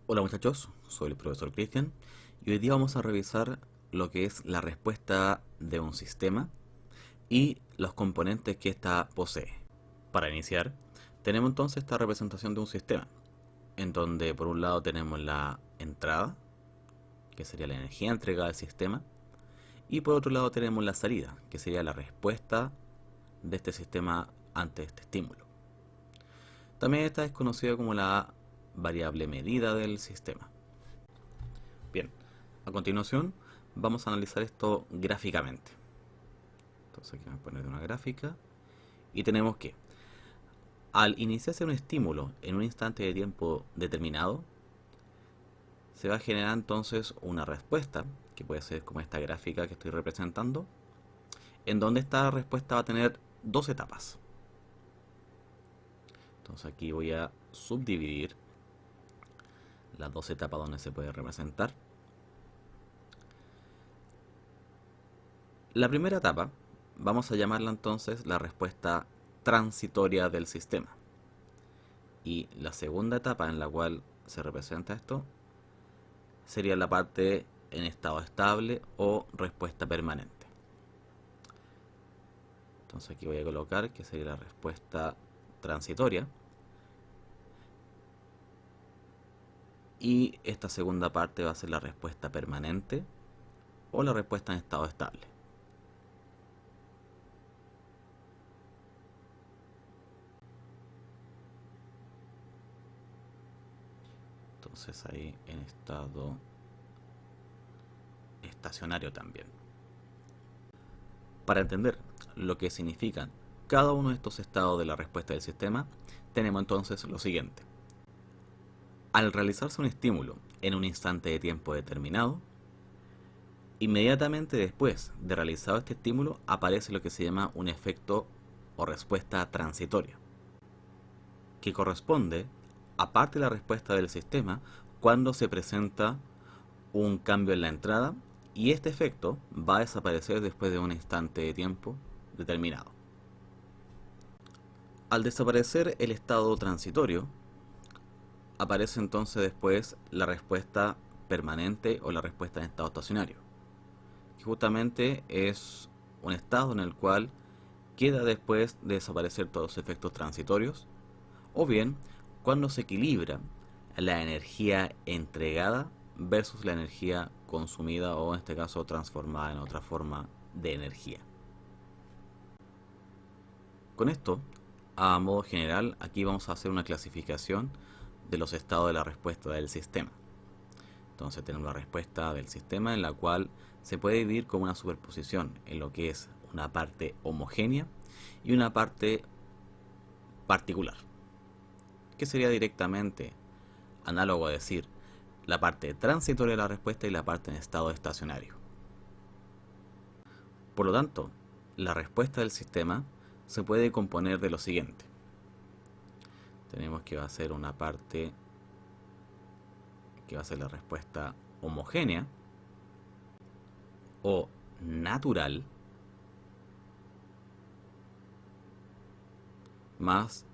Hola muchachos, soy el profesor Cristian y hoy día vamos a revisar lo que es la respuesta de un sistema y los componentes que ésta posee. Para iniciar, tenemos entonces esta representación de un sistema, en donde por un lado tenemos la entrada, que sería la energía entregada al sistema, y por otro lado tenemos la salida, que sería la respuesta de este sistema ante este estímulo. También esta es conocida como la variable medida del sistema. Bien, a continuación vamos a analizar esto gráficamente. Entonces aquí vamos a poner una gráfica y tenemos que al iniciarse un estímulo en un instante de tiempo determinado, se va a generar entonces una respuesta, que puede ser como esta gráfica que estoy representando, en donde esta respuesta va a tener dos etapas. Entonces aquí voy a subdividir las dos etapas donde se puede representar. La primera etapa vamos a llamarla entonces la respuesta transitoria del sistema. Y la segunda etapa en la cual se representa esto sería la parte en estado estable o respuesta permanente. Entonces aquí voy a colocar que sería la respuesta transitoria. Y esta segunda parte va a ser la respuesta permanente o la respuesta en estado estable. Entonces ahí en estado estacionario también. Para entender lo que significan cada uno de estos estados de la respuesta del sistema, tenemos entonces lo siguiente. Al realizarse un estímulo en un instante de tiempo determinado, inmediatamente después de realizado este estímulo aparece lo que se llama un efecto o respuesta transitoria, que corresponde a parte de la respuesta del sistema cuando se presenta un cambio en la entrada y este efecto va a desaparecer después de un instante de tiempo determinado. Al desaparecer el estado transitorio, aparece entonces después la respuesta permanente o la respuesta en estado estacionario, que justamente es un estado en el cual queda después de desaparecer todos los efectos transitorios, o bien cuando se equilibra la energía entregada versus la energía consumida o en este caso transformada en otra forma de energía. Con esto, a modo general, aquí vamos a hacer una clasificación de los estados de la respuesta del sistema. Entonces tenemos la respuesta del sistema en la cual se puede dividir como una superposición en lo que es una parte homogénea y una parte particular, que sería directamente análogo a decir la parte transitoria de la respuesta y la parte en estado estacionario. Por lo tanto, la respuesta del sistema se puede componer de lo siguiente. Tenemos que va a ser una parte que va a ser la respuesta homogénea o natural más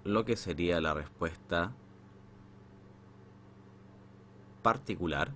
lo que sería la respuesta particular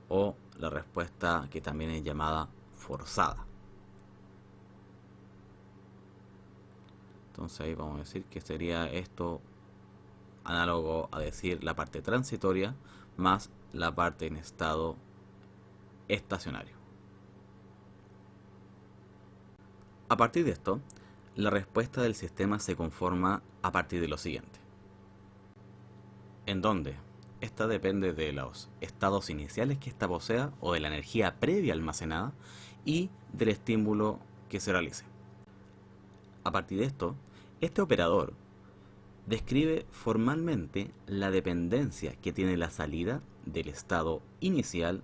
o la respuesta que también es llamada forzada. Entonces ahí vamos a decir que sería esto análogo a decir la parte transitoria más la parte en estado estacionario. A partir de esto, la respuesta del sistema se conforma a partir de lo siguiente, en donde esta depende de los estados iniciales que ésta posea o de la energía previa almacenada y del estímulo que se realice. A partir de esto, este operador describe formalmente la dependencia que tiene la salida del estado inicial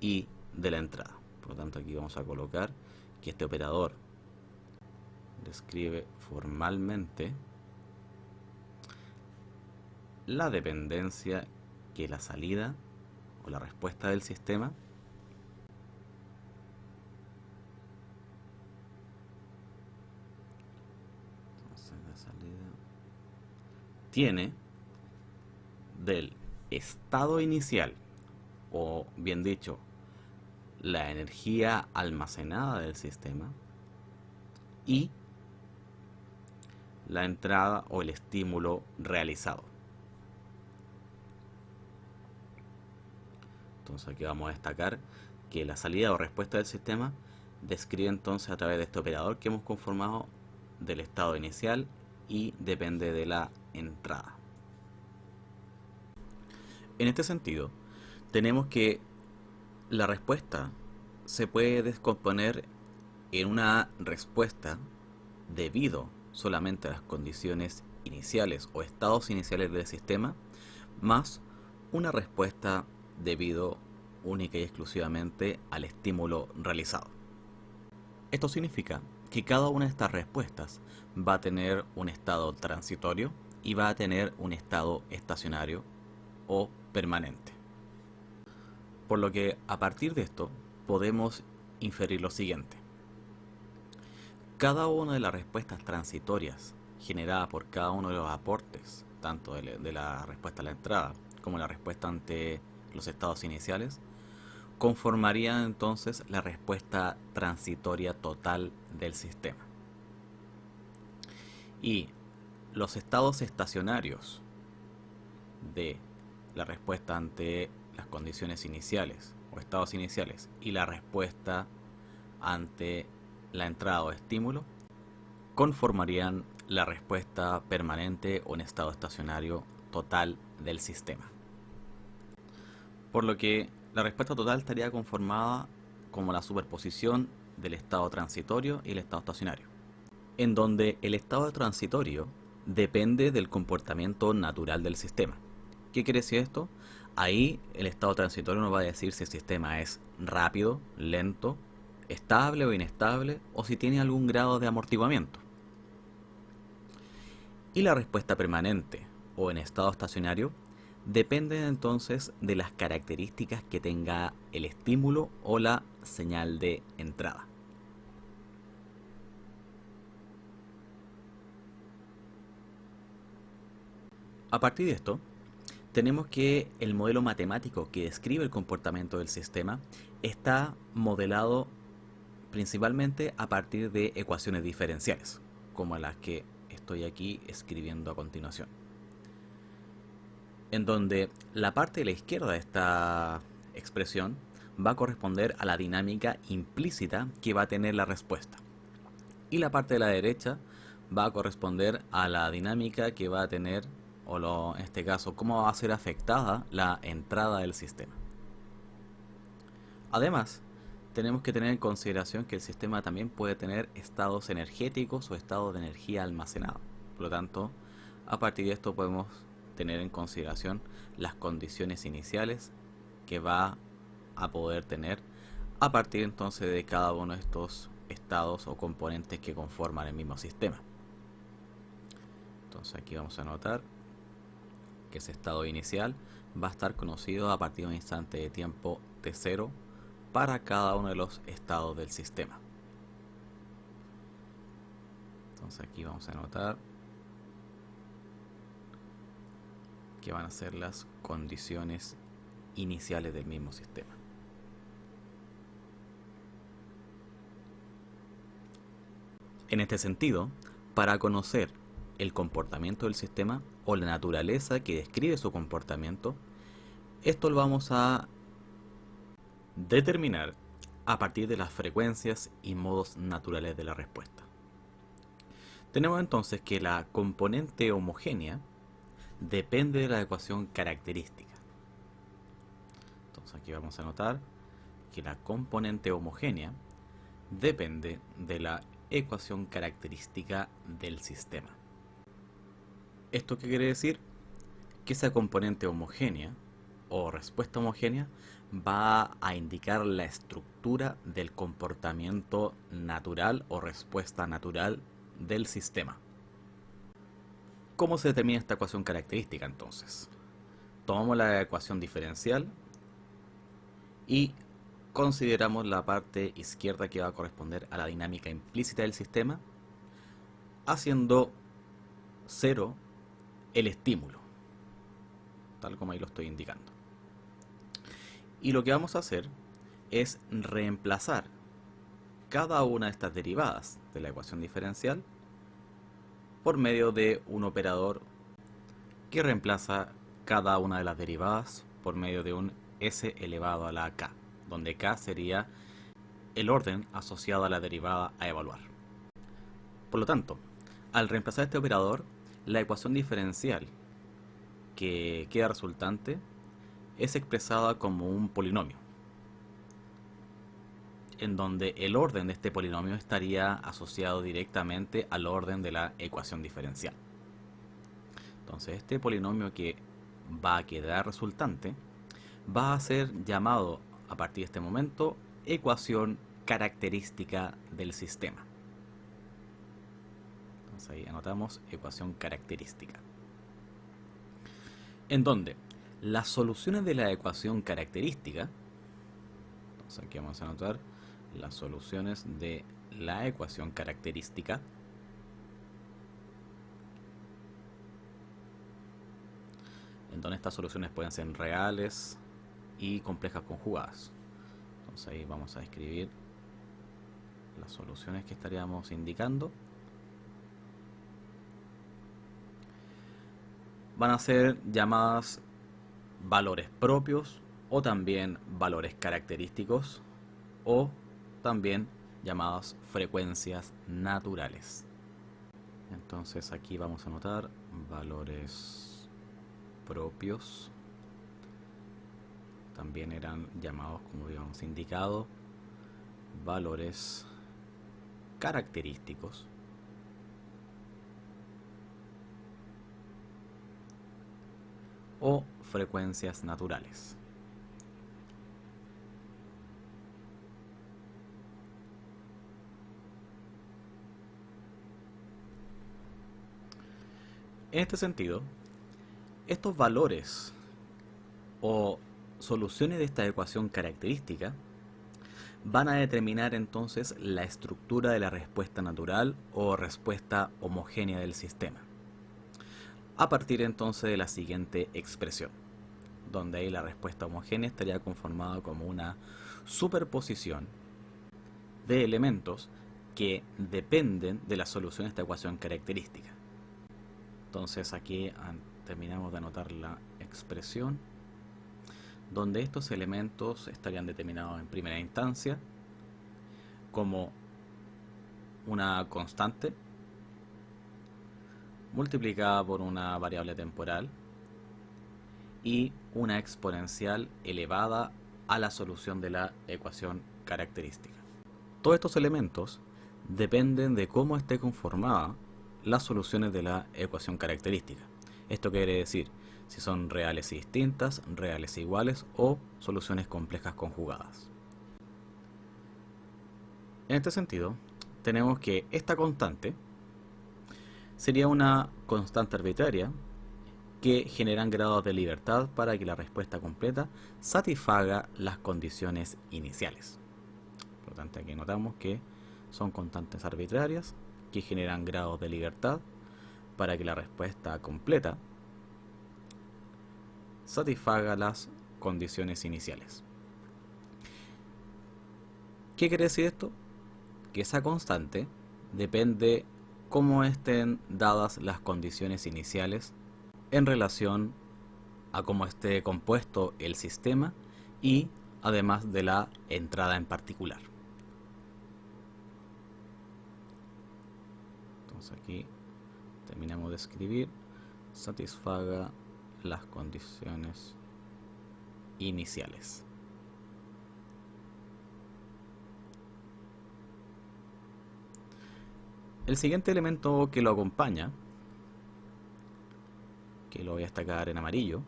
y de la entrada. Por lo tanto, aquí vamos a colocar que este operador describe formalmente la dependencia que la salida o la respuesta del sistema entonces la salida tiene del estado inicial, o bien dicho, la energía almacenada del sistema, y la entrada o el estímulo realizado. Entonces aquí vamos a destacar que la salida o respuesta del sistema describe entonces a través de este operador que hemos conformado del estado inicial y depende de la entrada. En este sentido, tenemos que la respuesta se puede descomponer en una respuesta debido solamente a las condiciones iniciales o estados iniciales del sistema, más una respuesta debido única y exclusivamente al estímulo realizado. Esto significa que cada una de estas respuestas va a tener un estado transitorio y va a tener un estado estacionario o permanente. Por lo que a partir de esto podemos inferir lo siguiente. Cada una de las respuestas transitorias generadas por cada uno de los aportes, tanto de la respuesta a la entrada como la respuesta ante los estados iniciales, conformarían entonces la respuesta transitoria total del sistema. Y los estados estacionarios de la respuesta ante las condiciones iniciales o estados iniciales y la respuesta ante la entrada o estímulo conformarían la respuesta permanente o en estado estacionario total del sistema. Por lo que la respuesta total estaría conformada como la superposición del estado transitorio y el estado estacionario, en donde el estado transitorio depende del comportamiento natural del sistema. ¿Qué quiere decir esto? Ahí el estado transitorio nos va a decir si el sistema es rápido, lento, estable o inestable, o si tiene algún grado de amortiguamiento. Y la respuesta permanente o en estado estacionario depende entonces de las características que tenga el estímulo o la señal de entrada. A partir de esto, tenemos que el modelo matemático que describe el comportamiento del sistema está modelado principalmente a partir de ecuaciones diferenciales, como las que estoy aquí escribiendo a continuación, en donde la parte de la izquierda de esta expresión va a corresponder a la dinámica implícita que va a tener la respuesta, y la parte de la derecha va a corresponder a la dinámica que va a tener, en este caso, cómo va a ser afectada la entrada del sistema. Además, tenemos que tener en consideración que el sistema también puede tener estados energéticos o estados de energía almacenado. Por lo tanto, a partir de esto podemos tener en consideración las condiciones iniciales que va a poder tener a partir entonces de cada uno de estos estados o componentes que conforman el mismo sistema. Entonces aquí vamos a notar que ese estado inicial va a estar conocido a partir de un instante de tiempo t0 para cada uno de los estados del sistema. Entonces aquí vamos a notar que van a ser las condiciones iniciales del mismo sistema. En este sentido, para conocer el comportamiento del sistema o la naturaleza que describe su comportamiento, esto lo vamos a determinar a partir de las frecuencias y modos naturales de la respuesta. Tenemos entonces que la componente homogénea depende de la ecuación característica. Entonces aquí vamos a notar que la componente homogénea depende de la ecuación característica del sistema. ¿Esto qué quiere decir? Que esa componente homogénea o respuesta homogénea va a indicar la estructura del comportamiento natural o respuesta natural del sistema. ¿Cómo se determina esta ecuación característica entonces? Tomamos la ecuación diferencial y consideramos la parte izquierda que va a corresponder a la dinámica implícita del sistema, haciendo 0 el estímulo. tal como ahí lo estoy indicando. Y lo que vamos a hacer es reemplazar cada una de estas derivadas de la ecuación diferencial por medio de un operador que reemplaza cada una de las derivadas por medio de un s elevado a la k, donde k sería el orden asociado a la derivada a evaluar. Por lo tanto, al reemplazar este operador, la ecuación diferencial que queda resultante es expresada como un polinomio, en donde el orden de este polinomio estaría asociado directamente al orden de la ecuación diferencial. Entonces este polinomio que va a quedar resultante va a ser llamado a partir de este momento ecuación característica del sistema. Entonces ahí anotamos ecuación característica, en donde las soluciones de la ecuación característica, entonces aquí vamos a anotar las soluciones de la ecuación característica, en donde estas soluciones pueden ser reales y complejas conjugadas. Entonces ahí vamos a escribir las soluciones que estaríamos indicando. Van a ser llamadas valores propios o también valores característicos o también llamadas frecuencias naturales. Entonces aquí vamos a anotar valores propios, también eran llamados, como habíamos indicado, valores característicos o frecuencias naturales. En este sentido, estos valores o soluciones de esta ecuación característica van a determinar entonces la estructura de la respuesta natural o respuesta homogénea del sistema, a partir entonces de la siguiente expresión, donde ahí la respuesta homogénea estaría conformada como una superposición de elementos que dependen de la solución de esta ecuación característica. Entonces aquí terminamos de anotar la expresión, donde estos elementos estarían determinados en primera instancia como una constante multiplicada por una variable temporal y una exponencial elevada a la solución de la ecuación característica. Todos estos elementos dependen de cómo esté conformada las soluciones de la ecuación característica. Esto quiere decir si son reales y distintas, reales e iguales o soluciones complejas conjugadas. En este sentido, tenemos que esta constante sería una constante arbitraria que generan grados de libertad para que la respuesta completa satisfaga las condiciones iniciales. Por lo tanto, aquí notamos que son constantes arbitrarias que generan grados de libertad para que la respuesta completa satisfaga las condiciones iniciales. ¿Qué quiere decir esto? Que esa constante depende cómo estén dadas las condiciones iniciales en relación a cómo esté compuesto el sistema y además de la entrada en particular. Entonces aquí terminamos de escribir satisfaga las condiciones iniciales. El siguiente elemento que lo acompaña, que lo voy a destacar en amarillo,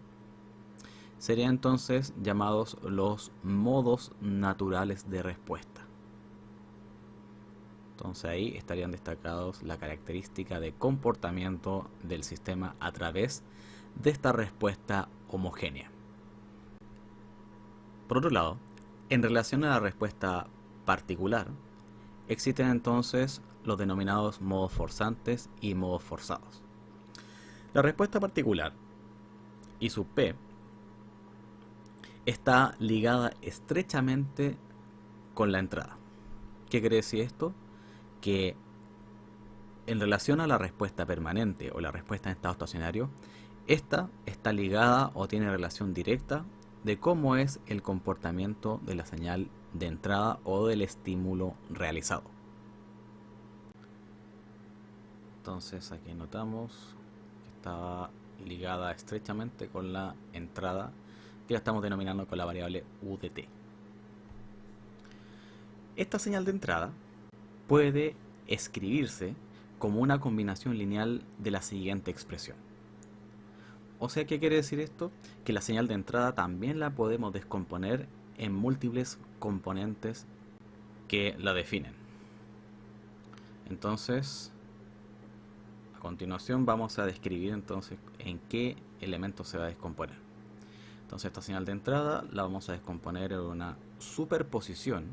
serían entonces llamados los modos naturales de respuesta. Entonces ahí estarían destacados la característica de comportamiento del sistema a través de esta respuesta homogénea. Por otro lado, en relación a la respuesta particular, existen entonces los denominados modos forzantes y modos forzados. La respuesta particular y su P está ligada estrechamente con la entrada. ¿Qué quiere decir esto? Que en relación a la respuesta permanente o la respuesta en estado estacionario, esta está ligada o tiene relación directa de cómo es el comportamiento de la señal de entrada o del estímulo realizado. Entonces aquí notamos que estaba ligada estrechamente con la entrada, que la estamos denominando con la variable u de t. Esta señal de entrada puede escribirse como una combinación lineal de la siguiente expresión. O sea, ¿qué quiere decir esto? Que la señal de entrada también la podemos descomponer en múltiples componentes que la definen. Entonces, a continuación vamos a describir entonces en qué elemento se va a descomponer. Entonces esta señal de entrada la vamos a descomponer en una superposición.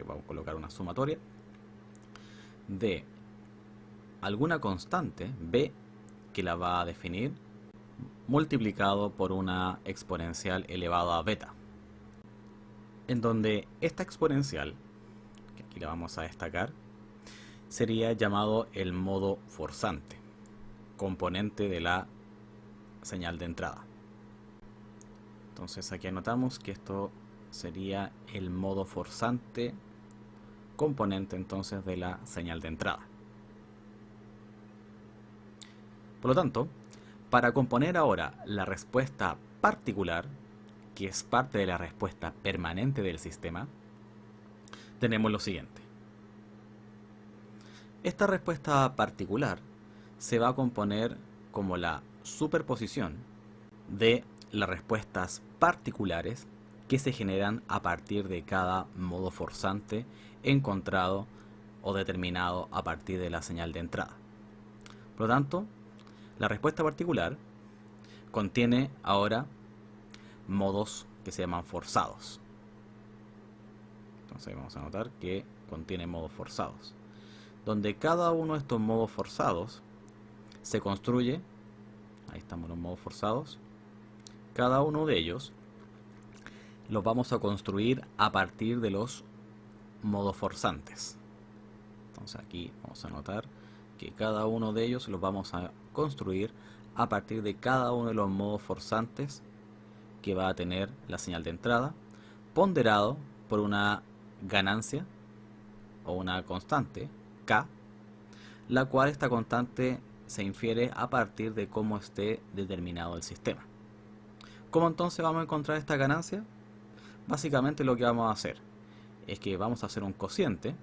Vamos a colocar una sumatoria de alguna constante b que la va a definir multiplicado por una exponencial elevada a beta, en donde esta exponencial, que aquí la vamos a destacar, sería llamado el modo forzante, componente de la señal de entrada. Entonces aquí anotamos que esto sería el modo forzante, componente entonces de la señal de entrada. Por lo tanto, para componer ahora la respuesta particular, que es parte de la respuesta permanente del sistema, tenemos lo siguiente. Esta respuesta particular se va a componer como la superposición de las respuestas particulares que se generan a partir de cada modo forzante encontrado o determinado a partir de la señal de entrada. Por lo tanto, la respuesta particular contiene ahora modos que se llaman forzados. Entonces vamos a notar que contiene modos forzados, donde cada uno de estos modos forzados se construye. Ahí estamos los modos forzados. Cada uno de ellos los vamos a construir a partir de los modos forzantes. Entonces aquí vamos a notar que cada uno de ellos los vamos a construir a partir de cada uno de los modos forzantes que va a tener la señal de entrada, ponderado por una ganancia o una constante k, la cual esta constante se infiere a partir de cómo esté determinado el sistema. ¿Cómo entonces vamos a encontrar esta ganancia? Básicamente lo que vamos a hacer es que vamos a hacer un cociente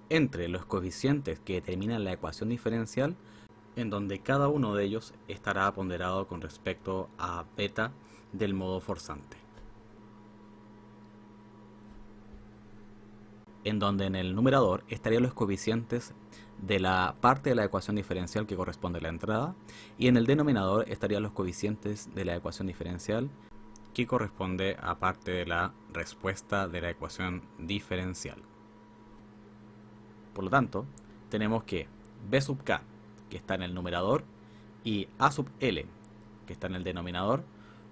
entre los coeficientes que determinan la ecuación diferencial, en donde cada uno de ellos estará ponderado con respecto a beta del modo forzante. En donde en el numerador estarían los coeficientes de la parte de la ecuación diferencial que corresponde a la entrada, y en el denominador estarían los coeficientes de la ecuación diferencial que corresponde a parte de la respuesta de la ecuación diferencial. Por lo tanto, tenemos que b sub k, que está en el numerador, y a sub l, que está en el denominador,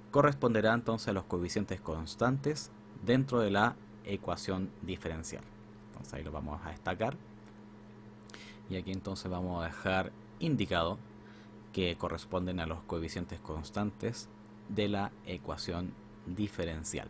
corresponderá entonces a los coeficientes constantes dentro de la ecuación diferencial. Entonces ahí lo vamos a destacar. Y aquí entonces vamos a dejar indicado que corresponden a los coeficientes constantes de la ecuación diferencial.